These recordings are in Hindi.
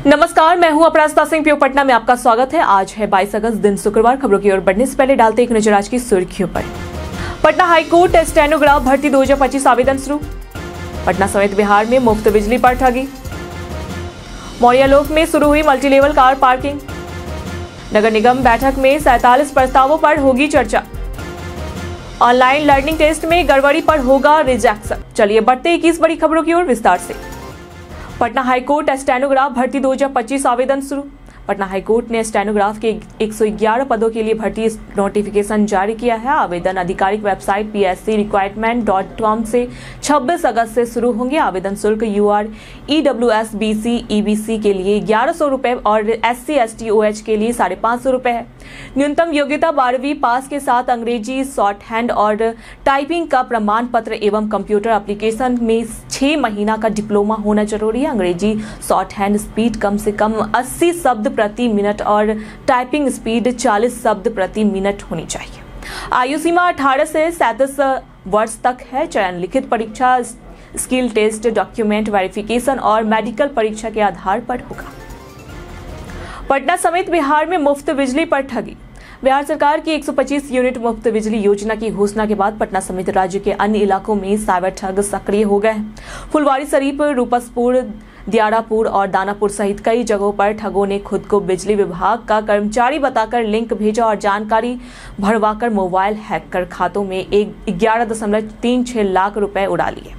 नमस्कार, मैं हूं अपराजिता सिंह। पीओ पटना में आपका स्वागत है। आज है 22 अगस्त, दिन शुक्रवार। खबरों की ओर बढ़ने से पहले डालते एक नजर आज की सुर्खियों पर। पटना हाईकोर्ट स्टेनोग्राफ भर्ती 2025 आवेदन शुरू। पटना समेत बिहार में मुफ्त बिजली पर ठगी। मौर्यालोक में शुरू हुई मल्टीलेवल कार पार्किंग। नगर निगम बैठक में 47 प्रस्तावों पर होगी चर्चा। ऑनलाइन लर्निंग टेस्ट में गड़बड़ी पर होगा रिजेक्शन। चलिए बढ़ते 21 बड़ी खबरों की ओर विस्तार से। पटना हाईकोर्ट स्टेनोग्राफ भर्ती 2025 आवेदन शुरू। पटना हाईकोर्ट ने स्टेनोग्राफ के 111 पदों के लिए भर्ती नोटिफिकेशन जारी किया है। आवेदन आधिकारिक वेबसाइट pscrequirement.com से 26 अगस्त से शुरू होंगे। आवेदन शुल्क UR EWS BC EBC के लिए 1100 रुपए और SC ST OH के लिए 550 रुपए है। न्यूनतम योग्यता 12वीं पास के साथ अंग्रेजी शॉर्ट हैंड और टाइपिंग का प्रमाण पत्र एवं कंप्यूटर एप्लीकेशन में 6 महीना का डिप्लोमा होना जरूरी है। अंग्रेजी शॉर्ट हैंड स्पीड कम से कम 80 शब्द प्रति मिनट और टाइपिंग स्पीड 40 शब्द प्रति मिनट होनी चाहिए। आयु सीमा 18 से 37 वर्ष तक है। चयन लिखित परीक्षा, स्किल टेस्ट, डॉक्यूमेंट वेरिफिकेशन और मेडिकल परीक्षा के आधार पर होगा। पटना समेत बिहार में मुफ्त बिजली पर ठगी। बिहार सरकार की 125 यूनिट मुफ्त बिजली योजना की घोषणा के बाद पटना समेत राज्य के अन्य इलाकों में साइबर ठग सक्रिय हो गए हैं। फुलवारीशरीफ, रूपसपुर, दियारापुर और दानापुर सहित कई जगहों पर ठगों ने खुद को बिजली विभाग का कर्मचारी बताकर लिंक भेजा और जानकारी भरवाकर मोबाइल हैक कर खातों में 11.36 लाख रुपए उड़ा लिए।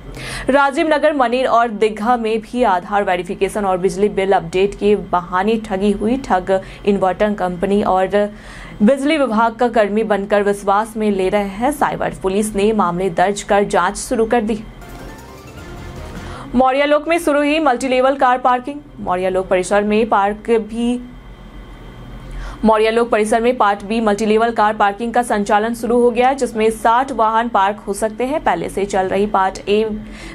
राजीव नगर, मनेर और दीघा में भी आधार वेरिफिकेशन और बिजली बिल अपडेट के बहाने ठगी हुई। ठग इन्वर्टर कंपनी और बिजली विभाग का कर्मी बनकर विश्वास में ले रहे हैं। साइबर पुलिस ने मामले दर्ज कर जांच शुरू कर दी। मौर्यालोक में शुरू हुई मल्टीलेवल कार पार्किंग। मौर्यालोक परिसर में part B multilevel car parking का संचालन शुरू हो गया है, जिसमें 60 वाहन पार्क हो सकते हैं। पहले से चल रही पार्ट ए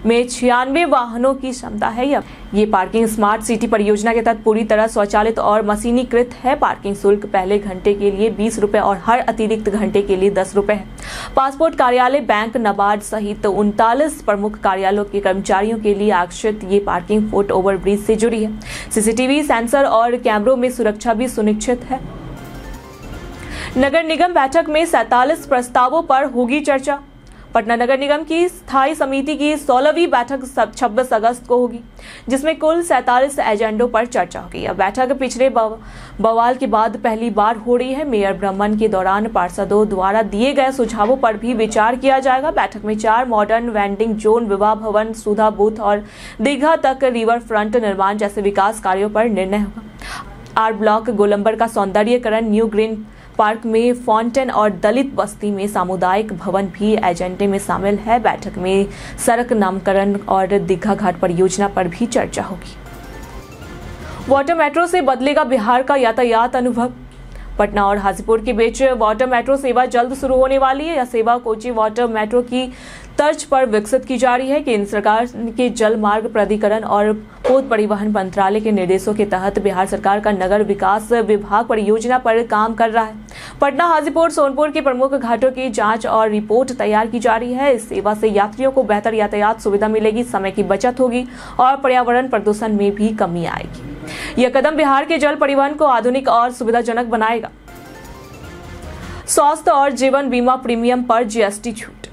में 96 वाहनों की क्षमता है। ये पार्किंग स्मार्ट सिटी परियोजना के तहत पूरी तरह स्वचालित और मशीनीकृत है। पार्किंग शुल्क पहले घंटे के लिए 20 रुपए और हर अतिरिक्त घंटे के लिए 10 रुपए है। पासपोर्ट कार्यालय, बैंक, नाबार्ड सहित 39 प्रमुख कार्यालयों के कर्मचारियों के लिए आरक्षित ये पार्किंग फुट ओवर ब्रिज से जुड़ी है। सीसीटीवी, सेंसर और कैमरों में सुरक्षा भी सुनिश्चित है। नगर निगम बैठक में 47 प्रस्तावों पर होगी चर्चा। पटना नगर निगम की स्थायी समिति की 16वीं बैठक 26 अगस्त को होगी, जिसमें कुल 47 एजेंडों पर चर्चा होगी। यह बैठक पिछले बवाल के बाद पहली बार हो रही है। मेयर भ्रमण के दौरान पार्षदों द्वारा दिए गए सुझावों पर भी विचार किया जाएगा। बैठक में 4 मॉडर्न वेंडिंग जोन, विवाह भवन, सुधा बूथ और दीघा तक रिवर फ्रंट निर्माण जैसे विकास कार्यों पर निर्णय होगा। आर ब्लॉक गोलंबर का सौंदर्यीकरण, न्यू ग्रीन पार्क में फाउंटेन और दलित बस्ती में सामुदायिक भवन भी एजेंडे में शामिल है। बैठक में सड़क नामकरण और दीघा घाट परियोजना पर भी चर्चा होगी। वाटर मेट्रो से बदलेगा बिहार का यातायात अनुभव। पटना और हाजीपुर के बीच वाटर मेट्रो सेवा जल्द शुरू होने वाली है। यह सेवा कोची वाटर मेट्रो की तर्ज पर विकसित की जा रही है। केंद्र सरकार के जल मार्ग प्राधिकरण और पोत परिवहन मंत्रालय के निर्देशों के तहत बिहार सरकार का नगर विकास विभाग परियोजना पर काम कर रहा है। पटना, हाजीपुर, सोनपुर के प्रमुख घाटों की जांच और रिपोर्ट तैयार की जा रही है। इस सेवा से यात्रियों को बेहतर यातायात सुविधा मिलेगी, समय की बचत होगी और पर्यावरण प्रदूषण में भी कमी आएगी। यह कदम बिहार के जल परिवहन को आधुनिक और सुविधाजनक बनाएगा। स्वास्थ्य और जीवन बीमा प्रीमियम पर GST छूट।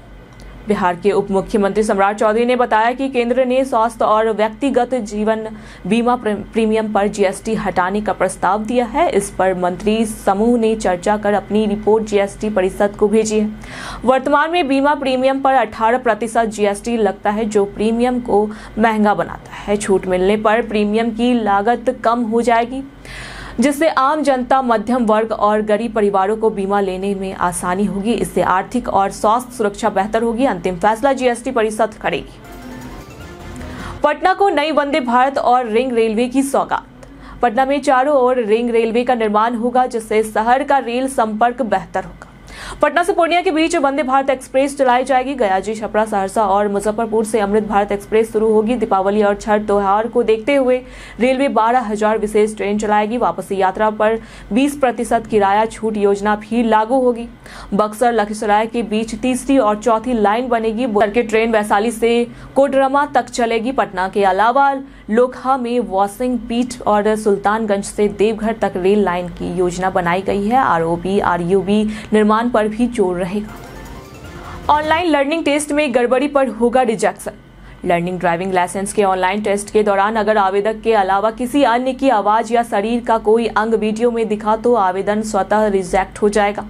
बिहार के उप मुख्यमंत्री सम्राट चौधरी ने बताया कि केंद्र ने स्वास्थ्य और व्यक्तिगत जीवन बीमा प्रीमियम पर GST हटाने का प्रस्ताव दिया है। इस पर मंत्री समूह ने चर्चा कर अपनी रिपोर्ट GST परिषद को भेजी है। वर्तमान में बीमा प्रीमियम पर 18% GST लगता है, जो प्रीमियम को महंगा बनाता है। छूट मिलने पर प्रीमियम की लागत कम हो जाएगी, जिससे आम जनता, मध्यम वर्ग और गरीब परिवारों को बीमा लेने में आसानी होगी। इससे आर्थिक और स्वास्थ्य सुरक्षा बेहतर होगी। अंतिम फैसला GST परिषद करेगी। पटना को नई वंदे भारत और रिंग रेलवे की सौगात। पटना में चारों ओर रिंग रेलवे का निर्माण होगा, जिससे शहर का रेल संपर्क बेहतर होगा। पटना से पूर्णिया के बीच वंदे भारत एक्सप्रेस चलाई जाएगी। गयाजी, छपरा, सहरसा और मुजफ्फरपुर से अमृत भारत एक्सप्रेस शुरू होगी। दीपावली और छठ त्योहार को देखते हुए रेलवे 12,000 विशेष ट्रेन चलाएगी। वापसी यात्रा पर 20% किराया छूट योजना भी लागू होगी। बक्सर लखीसराय के बीच तीसरी और चौथी लाइन बनेगी। सर्किट ट्रेन वैशाली से कोडरमा तक चलेगी। पटना के अलावा लोकहा में वाशिंग पीठ और सुल्तानगंज से देवघर तक रेल लाइन की योजना बनाई गई है। आरओबी आरयूबी निर्माण पर भी जोर रहेगा। ऑनलाइन लर्निंग टेस्ट में गड़बड़ी पर होगा रिजेक्शन। लर्निंग ड्राइविंग लाइसेंस के ऑनलाइन टेस्ट के दौरान अगर आवेदक के अलावा किसी अन्य की आवाज या शरीर का कोई अंग वीडियो में दिखा तो आवेदन स्वतः रिजेक्ट हो जाएगा।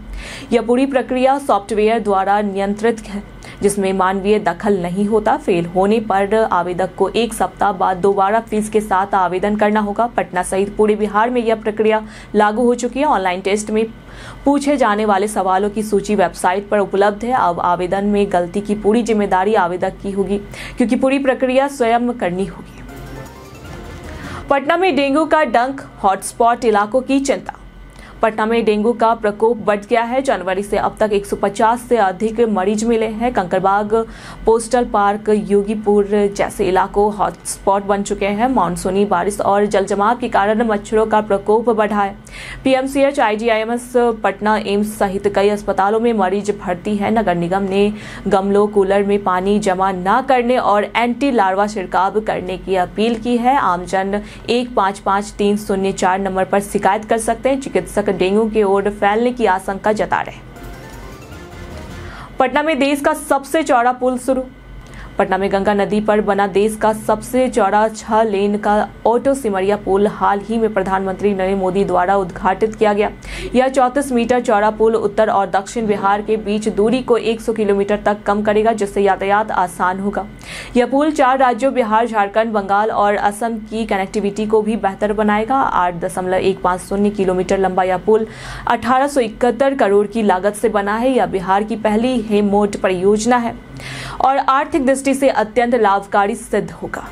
यह पूरी प्रक्रिया सॉफ्टवेयर द्वारा नियंत्रित है, जिसमें मानवीय दखल नहीं होता। फेल होने पर आवेदक को 1 सप्ताह बाद दोबारा फीस के साथ आवेदन करना होगा। पटना सहित पूरे बिहार में यह प्रक्रिया लागू हो चुकी है। ऑनलाइन टेस्ट में पूछे जाने वाले सवालों की सूची वेबसाइट पर उपलब्ध है। अब आवेदन में गलती की पूरी जिम्मेदारी आवेदक की होगी, क्योंकि पूरी प्रक्रिया स्वयं करनी होगी। पटना में डेंगू का डंक, हॉटस्पॉट इलाकों की चिंता। पटना में डेंगू का प्रकोप बढ़ गया है। जनवरी से अब तक 150 से अधिक मरीज मिले हैं। कंकड़बाग, पोस्टल पार्क, योगीपुर जैसे इलाकों हॉटस्पॉट बन चुके हैं। मानसूनी बारिश और जलजमाव के कारण मच्छरों का प्रकोप बढ़ा है। पीएमसीएच, आईजीआईएमएस, पटना एम्स सहित कई अस्पतालों में मरीज भर्ती है। नगर निगम ने गमलों, कूलर में पानी जमा न करने और एंटी लार्वा छिड़काव करने की अपील की है। आमजन 155304 नंबर पर शिकायत कर सकते हैं। चिकित्सक डेंगू के ओर फैलने की आशंका जता रहे। पटना में देश का सबसे चौड़ा पुल शुरू। पटना में गंगा नदी पर बना देश का सबसे चौड़ा 6 लेन का ऑटो सिमरिया पुल हाल ही में प्रधानमंत्री नरेंद्र मोदी द्वारा उद्घाटित किया गया। यह 34 मीटर चौड़ा पुल उत्तर और दक्षिण बिहार के बीच दूरी को 100 किलोमीटर तक कम करेगा, जिससे यातायात आसान होगा। यह पुल 4 राज्यों बिहार, झारखंड, बंगाल और असम की कनेक्टिविटी को भी बेहतर बनाएगा। 8.150 किलोमीटर लंबा यह पुल 1871 करोड़ की लागत से बना है। यह बिहार की पहली हेमोड परियोजना है और आर्थिक दृष्टि से अत्यंत लाभकारी सिद्ध होगा।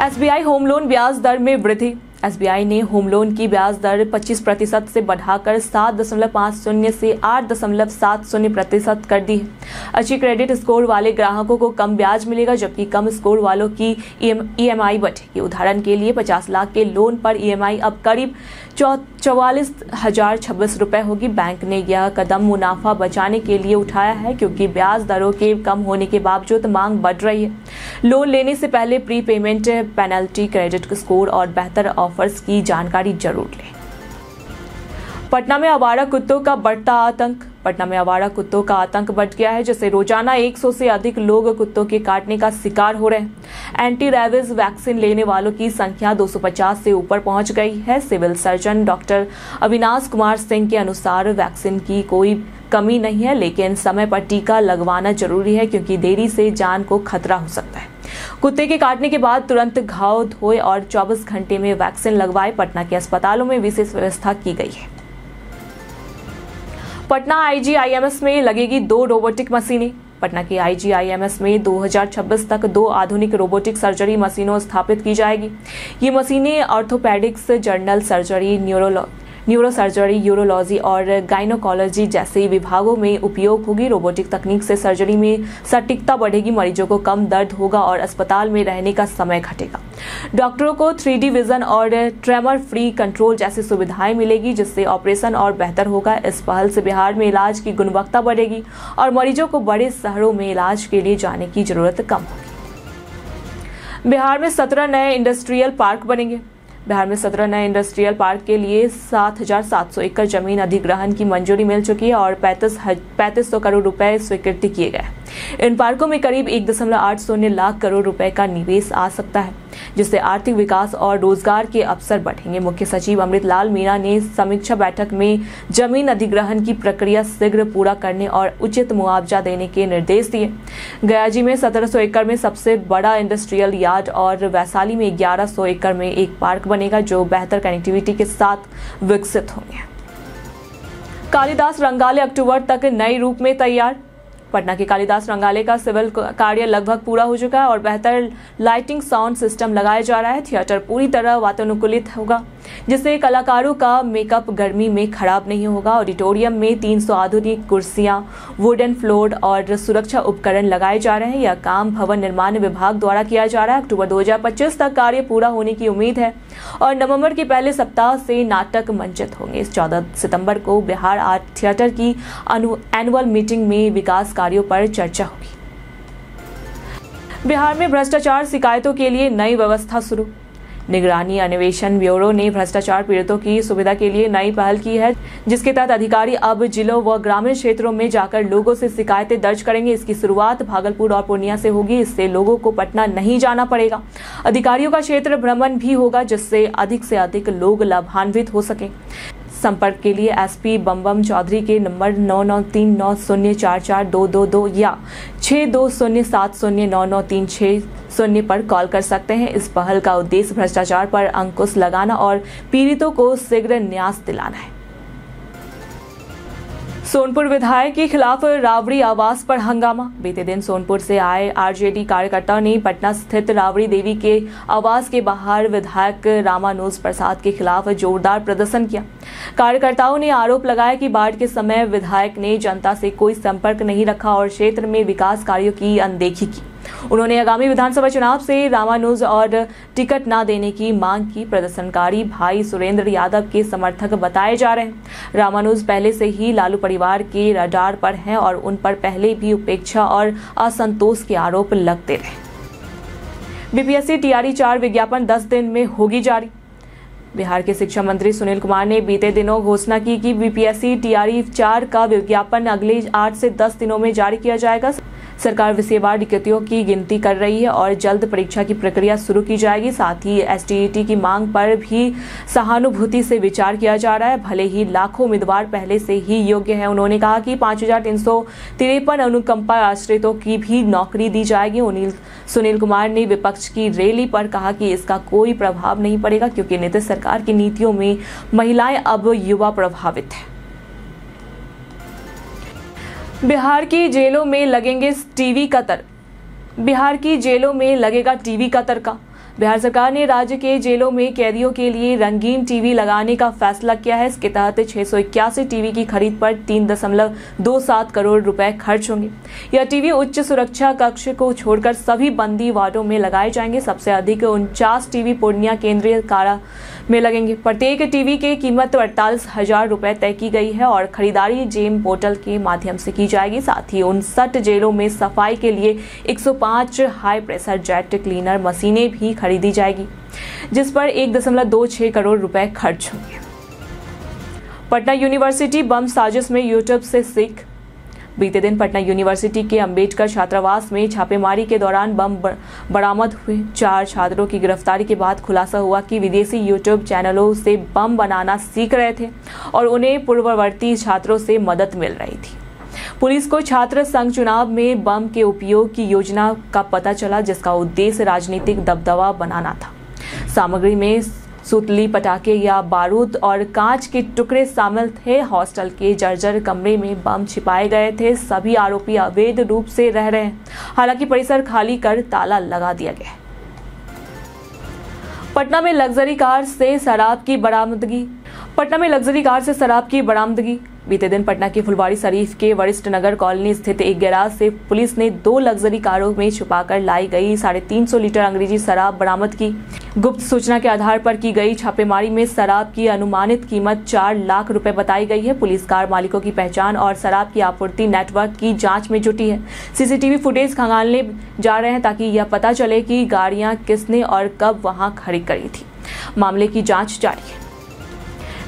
एसबीआई होम लोन ब्याज दर में वृद्धि। एसबीआई ने होम लोन की ब्याज दर 25% से बढ़ाकर 7.50 से 8.70% कर दी है। अच्छी क्रेडिट स्कोर वाले ग्राहकों को कम ब्याज मिलेगा, जबकि कम स्कोर वालों की ईएमआई बढ़ेगी। उदाहरण के लिए 50 लाख के लोन पर ईएमआई अब करीब 44,026 रुपए होगी। बैंक ने यह कदम मुनाफा बचाने के लिए उठाया है, क्योंकि ब्याज दरों के कम होने के बावजूद मांग बढ़ रही है। लोन लेने से पहले pre payment penalty, credit score और बेहतर ऑफर्स की जानकारी जरूर लें। पटना में आवारा कुत्तों का बढ़ता आतंक। पटना में आवारा कुत्तों का आतंक बढ़ गया है, जिससे रोजाना 100 से अधिक लोग कुत्तों के काटने का शिकार हो रहे हैं। एंटी रैबिज वैक्सीन लेने वालों की संख्या 250 से ऊपर पहुंच गई है। Civil surgeon doctor Avinash Kumar Singh के अनुसार वैक्सीन की कोई कमी नहीं है, लेकिन समय पर टीका लगवाना जरूरी है, क्योंकि देरी से जान को खतरा हो सकता है। कुत्ते के काटने के बाद तुरंत घाव धोए और 24 घंटे में वैक्सीन लगवाए। पटना के अस्पतालों में विशेष व्यवस्था की गई है। पटना आईजीआईएमएस में लगेगी 2 रोबोटिक मशीनें। पटना के आईजीआईएमएस में 2026 तक 2 आधुनिक रोबोटिक सर्जरी मशीनों स्थापित की जाएगी। ये मशीनें orthopaedics, general surgery, neurosurgery, urology और गायनोकोलॉजी जैसे विभागों में उपयोग होगी। रोबोटिक तकनीक से सर्जरी में सटीकता बढ़ेगी, मरीजों को कम दर्द होगा और अस्पताल में रहने का समय घटेगा। डॉक्टरों को 3D विजन और ट्रेमर फ्री कंट्रोल जैसी सुविधाएं मिलेगी, जिससे ऑपरेशन और बेहतर होगा। इस पहल से बिहार में इलाज की गुणवत्ता बढ़ेगी और मरीजों को बड़े शहरों में इलाज के लिए जाने की जरूरत कम होगी। बिहार में 17 नए इंडस्ट्रियल पार्क बनेंगे। बिहार में 17 नए इंडस्ट्रियल पार्क के लिए 7,700 एकड़ जमीन अधिग्रहण की मंजूरी मिल चुकी है और 3500 करोड़ रुपए स्वीकृति किए गए। इन पार्कों में करीब 1.80 लाख करोड़ रुपए का निवेश आ सकता है, जिससे आर्थिक विकास और रोजगार के अवसर बढ़ेंगे। मुख्य सचिव अमृत लाल मीणा ने समीक्षा बैठक में जमीन अधिग्रहण की प्रक्रिया शीघ्र पूरा करने और उचित मुआवजा देने के निर्देश दिए। गयाजी में 1700 एकड़ में सबसे बड़ा इंडस्ट्रियल यार्ड और वैशाली में 1100 एकड़ में एक पार्क बनेगा, जो बेहतर कनेक्टिविटी के साथ विकसित होंगे। कालिदास रंगालय अक्टूबर तक नए रूप में तैयार। पटना के कालिदास रंगालय का सिविल कार्य लगभग पूरा हो चुका है और बेहतर लाइटिंग, साउंड सिस्टम लगाया जा रहा है। थिएटर पूरी तरह वातानुकूलित होगा। जिससे कलाकारों का मेकअप गर्मी में खराब नहीं होगा। ऑडिटोरियम में 300 आधुनिक कुर्सियां, वुडन फ्लोर और सुरक्षा उपकरण लगाए जा रहे हैं। यह काम भवन निर्माण विभाग द्वारा किया जा रहा है। अक्टूबर 2025 तक कार्य पूरा होने की उम्मीद है और नवंबर के पहले सप्ताह से नाटक मंचित होंगे। इस 14 सितंबर को बिहार आर्ट थिएटर की एनुअल मीटिंग में विकास कार्यों पर चर्चा होगी। बिहार में भ्रष्टाचार शिकायतों के लिए नई व्यवस्था शुरू। निगरानी अन्वेषण ब्यूरो ने भ्रष्टाचार पीड़ितों की सुविधा के लिए नई पहल की है, जिसके तहत अधिकारी अब जिलों व ग्रामीण क्षेत्रों में जाकर लोगों से शिकायतें दर्ज करेंगे। इसकी शुरुआत भागलपुर और पूर्णिया से होगी। इससे लोगों को पटना नहीं जाना पड़ेगा। अधिकारियों का क्षेत्र भ्रमण भी होगा, जिससे अधिक से अधिक लोग लाभान्वित हो सके। संपर्क के लिए एसपी बम चौधरी के नंबर 9939044222 या 6207099360 पर कॉल कर सकते हैं। इस पहल का उद्देश्य भ्रष्टाचार पर अंकुश लगाना और पीड़ितों को शीघ्र न्याय दिलाना है। सोनपुर विधायक के खिलाफ राबड़ी आवास पर हंगामा। बीते दिन सोनपुर से आए आरजेडी कार्यकर्ताओं ने पटना स्थित राबड़ी देवी के आवास के बाहर विधायक रामानुज प्रसाद के खिलाफ जोरदार प्रदर्शन किया। कार्यकर्ताओं ने आरोप लगाया कि बाढ़ के समय विधायक ने जनता से कोई संपर्क नहीं रखा और क्षेत्र में विकास कार्यों की अनदेखी की। उन्होंने आगामी विधानसभा चुनाव से रामानुज और टिकट न देने की मांग की। प्रदर्शनकारी भाई सुरेंद्र यादव के समर्थक बताए जा रहे हैं। रामानुज पहले से ही लालू परिवार के रडार पर हैं और उन पर पहले भी उपेक्षा और असंतोष के आरोप लगते रहे। बीपीएससी टीआरई 4 विज्ञापन 10 दिन में होगी जारी। बिहार के शिक्षा मंत्री सुनील कुमार ने बीते दिनों घोषणा की कि बीपीएससी टीआरई 4 का विज्ञापन अगले 8 से 10 दिनों में जारी किया जाएगा। सरकार विषयवार टिकटों की गिनती कर रही है और जल्द परीक्षा की प्रक्रिया शुरू की जाएगी। साथ ही एसटीईटी की मांग पर भी सहानुभूति से विचार किया जा रहा है। भले ही लाखों उम्मीदवार पहले से ही योग्य हैं। उन्होंने कहा कि 5353 अनुकंपा आश्रितों की भी नौकरी दी जाएगी। सुनील कुमार ने विपक्ष की रैली पर कहा कि इसका कोई प्रभाव नहीं पड़ेगा, क्योंकि नीतीश सरकार की नीतियों में महिलाएं अब युवा प्रभावित है। बिहार की जेलों में लगेंगे टीवी कतर। बिहार की जेलों में लगेगा टीवी कतर का। बिहार सरकार ने राज्य के जेलों में कैदियों के लिए रंगीन टीवी लगाने का फैसला किया है। इसके तहत 681 टीवी की खरीद पर 3.27 करोड़ रुपए खर्च होंगे। यह टीवी उच्च सुरक्षा कक्ष को छोड़कर सभी बंदी वार्डों में लगाए जाएंगे। सबसे अधिक 49 टीवी पूर्णिया केंद्रीय कारा में लगेंगे। प्रत्येक टीवी की कीमत 48,000 रुपए तय की गई है और खरीदारी जेम पोर्टल के माध्यम से की जाएगी। साथ ही 59 जेलों में सफाई के लिए 105 हाई प्रेशर जेट क्लीनर मशीनें भी खरीदी जाएगी, जिस पर 1.26 करोड़ रुपए खर्च होंगे। पटना यूनिवर्सिटी बम साजिश में यूट्यूब से सीख। बीते दिन पटना यूनिवर्सिटी के अंबेडकर छात्रावास में छापेमारी के दौरान बम बरामद हुए। 4 छात्रों की गिरफ्तारी के बाद खुलासा हुआ कि विदेशी यूट्यूब चैनलों से बम बनाना सीख रहे थे और उन्हें पूर्ववर्ती छात्रों से मदद मिल रही थी। पुलिस को छात्र संघ चुनाव में बम के उपयोग की योजना का पता चला, जिसका उद्देश्य राजनीतिक दबदबा बनाना था। सामग्री में सुतली, पटाखे या बारूद और कांच के टुकड़े शामिल थे। हॉस्टल के जर्जर कमरे में बम छिपाए गए थे। सभी आरोपी अवैध रूप से रह रहे हैं। हालांकि परिसर खाली कर ताला लगा दिया गया। पटना में लग्जरी कार से शराब की बरामदगी। पटना में लग्जरी कार से शराब की बरामदगी। बीते दिन पटना के फुलवारी शरीफ के वरिष्ठ नगर कॉलोनी स्थित एक गैराज से पुलिस ने 2 लग्जरी कारों में छुपाकर लाई गई 350 लीटर अंग्रेजी शराब बरामद की। गुप्त सूचना के आधार पर की गई छापेमारी में शराब की अनुमानित कीमत 4 लाख रुपए बताई गई है। पुलिस कार मालिकों की पहचान और शराब की आपूर्ति नेटवर्क की जांच में जुटी है। सीसीटीवी फुटेज खंगालने जा रहे हैं ताकि यह पता चले कि गाड़ियां किसने और कब वहां खड़ी करी थी। मामले की जांच जारी है।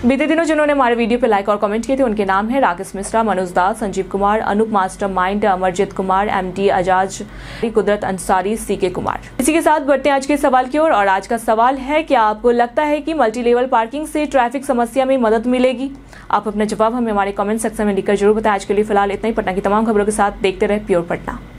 बीते दिनों जिन्होंने हमारे वीडियो पे लाइक और कमेंट किए थे उनके नाम है राकेश मिश्रा, मनोज दास, संजीव कुमार, अनूप मास्टरमाइंड, अमरजीत कुमार, एमटी अजाज, कुदरत अंसारी, सीके कुमार। इसी के साथ बढ़ते हैं आज के सवाल की ओर और आज का सवाल है, क्या आपको लगता है कि मल्टी लेवल पार्किंग से ट्रैफिक समस्या में मदद मिलेगी? आप अपना जवाब हमें हमारे कमेंट सेक्शन में लिखकर जरूर बताएं। आज के लिए फिलहाल इतना ही। पटना की तमाम खबरों के साथ देखते रहे प्योर पटना।